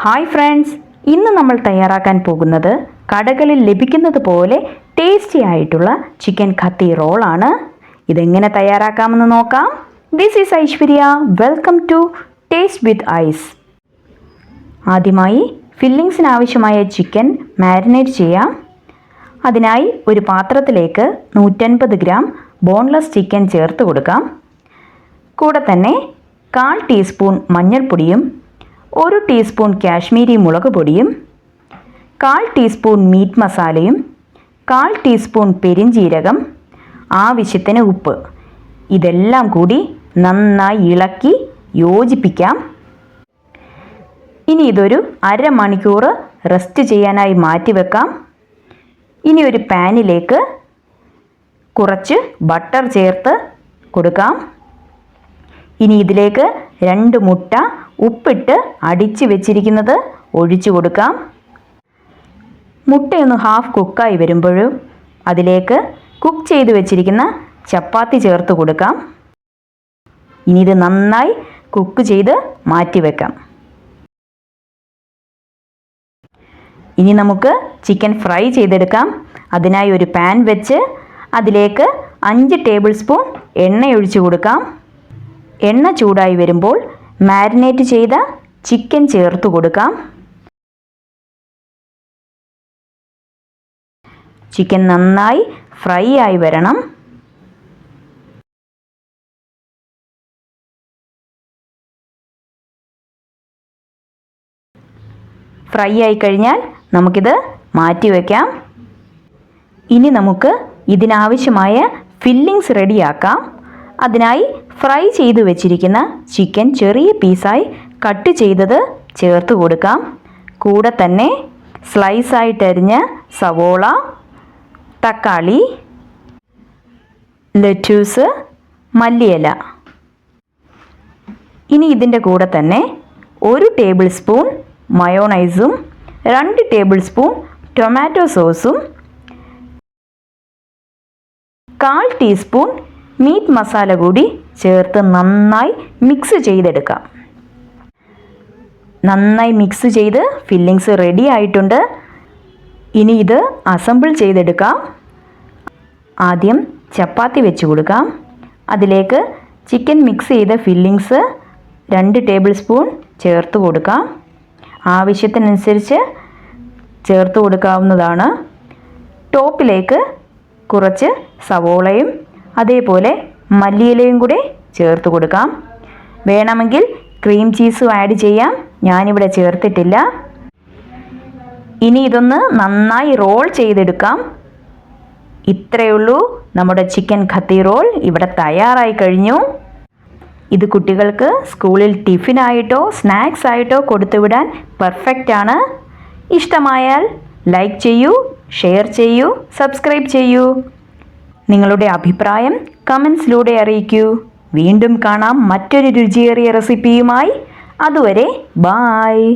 Hi friends, ഇന്ന് നമ്മൾ തയ്യാറാക്കാൻ പോകുന്നത് കടകളിൽ ലഭിക്കുന്നത് പോലെ ടേസ്റ്റി ആയിട്ടുള്ള ചിക്കൻ ഖത്തി റോളാണ്. ഇതെങ്ങനെ തയ്യാറാക്കാമെന്ന് നോക്കാം. This is Aishwarya. Welcome to taste with ice. ആദ്യമായി ഫില്ലിങ്സിന് ആവശ്യമായ ചിക്കൻ മാരിനേറ്റ് ചെയ്യാം. അതിനായി ഒരു പാത്രത്തിലേക്ക് 150 ഗ്രാം ബോൺലെസ് ചിക്കൻ ചേർത്ത് കൊടുക്കാം. കൂടെ തന്നെ 1/4 ടീസ്പൂൺ മഞ്ഞൾപ്പൊടിയും 1 ടീസ്പൂൺ കാശ്മീരി മുളക് പൊടിയും 1/4 ടീസ്പൂൺ മീറ്റ് മസാലയും 1/4 ടീസ്പൂൺ പെരിഞ്ജീരകം, ആവശ്യത്തിന് ഉപ്പ്, ഇതെല്ലാം കൂടി നന്നായി ഇളക്കി യോജിപ്പിക്കാം. ഇനി ഇതൊരു അരമണിക്കൂർ റെസ്റ്റ് ചെയ്യാനായി മാറ്റിവെക്കാം. ഇനി ഒരു പാനിലേക്ക് കുറച്ച് ബട്ടർ ചേർത്ത് കൊടുക്കാം. ഇനി ഇതിലേക്ക് 2 മുട്ട ഉപ്പിട്ട് അടിച്ച് വെച്ചിരിക്കുന്നത് ഒഴിച്ചു കൊടുക്കാം. മുട്ടയൊന്ന് ഹാഫ് കുക്കായി വരുമ്പോഴും അതിലേക്ക് കുക്ക് ചെയ്ത് വെച്ചിരിക്കുന്ന ചപ്പാത്തി ചേർത്ത് കൊടുക്കാം. ഇനി ഇത് നന്നായി കുക്ക് ചെയ്ത് മാറ്റിവെക്കാം. ഇനി നമുക്ക് ചിക്കൻ ഫ്രൈ ചെയ്തെടുക്കാം. അതിനായി ഒരു പാൻ വെച്ച് അതിലേക്ക് 5 ടേബിൾ സ്പൂൺ എണ്ണ ഒഴിച്ചു കൊടുക്കാം. എണ്ണ ചൂടായി വരുമ്പോൾ മാരിനേറ്റ് ചെയ്ത ചിക്കൻ ചേർത്ത് കൊടുക്കാം. ചിക്കൻ നന്നായി ഫ്രൈ ആയി വരണം. ഫ്രൈ ആയി കഴിഞ്ഞാൽ നമുക്കിത് മാറ്റി വയ്ക്കാം. ഇനി നമുക്ക് ഇതിനാവശ്യമായ ഫില്ലിങ്സ് റെഡിയാക്കാം. അതിനായി ഫ്രൈ ചെയ്തു വെച്ചിരിക്കുന്ന ചിക്കൻ ചെറിയ പീസായി കട്ട് ചെയ്തത് ചേർത്ത് കൊടുക്കാം. കൂടെ തന്നെ സ്ലൈസായിട്ടരിഞ്ഞ സവോള, തക്കാളി, ലെറ്റ്യൂസ്, മല്ലിയില. ഇനി ഇതിൻ്റെ കൂടെ തന്നെ 1 ടേബിൾ സ്പൂൺ മയോണൈസും 2 ടേബിൾ സ്പൂൺ ടൊമാറ്റോ സോസും 1/4 ടീസ്പൂൺ മീറ്റ് മസാല കൂടി ചേർത്ത് നന്നായി മിക്സ് ചെയ്തെടുക്കാം. നന്നായി മിക്സ് ചെയ്ത് ഫില്ലിങ്സ് റെഡി ആയിട്ടുണ്ട്. ഇനി ഇത് അസംബിൾ ചെയ്തെടുക്കാം. ആദ്യം ചപ്പാത്തി വെച്ച് കൊടുക്കാം. അതിലേക്ക് ചിക്കൻ മിക്സ് ചെയ്ത ഫില്ലിങ്സ് 2 ടേബിൾ സ്പൂൺ ചേർത്ത് കൊടുക്കാം. ആവശ്യത്തിനനുസരിച്ച് ചേർത്ത് കൊടുക്കാവുന്നതാണ്. ടോപ്പിലേക്ക് കുറച്ച് സവോളയും അതേപോലെ മല്ലിയിലയും കൂടി ചേർത്ത് കൊടുക്കാം. വേണമെങ്കിൽ ക്രീം ചീസും ആഡ് ചെയ്യാം. ഞാനിവിടെ ചേർത്തിട്ടില്ല. ഇനി ഇതൊന്ന് നന്നായി റോൾ ചെയ്തെടുക്കാം. ഇത്രയേ ഉള്ളൂ, നമ്മുടെ ചിക്കൻ ഖത്തി റോൾ ഇവിടെ തയ്യാറായി കഴിഞ്ഞു. ഇത് കുട്ടികൾക്ക് സ്കൂളിൽ ടിഫിനായിട്ടോ സ്നാക്സ് ആയിട്ടോ കൊടുത്തുവിടാൻ പെർഫെക്റ്റ് ആണ്. ഇഷ്ടമായാൽ ലൈക്ക് ചെയ്യൂ, ഷെയർ ചെയ്യൂ, സബ്സ്ക്രൈബ് ചെയ്യൂ. നിങ്ങളുടെ അഭിപ്രായം കമൻസിലൂടെ അറിയിക്കൂ. വീണ്ടും കാണാം മറ്റൊരു രുചിയേറിയ റെസിപ്പിയുമായി. അതുവരെ ബായ്.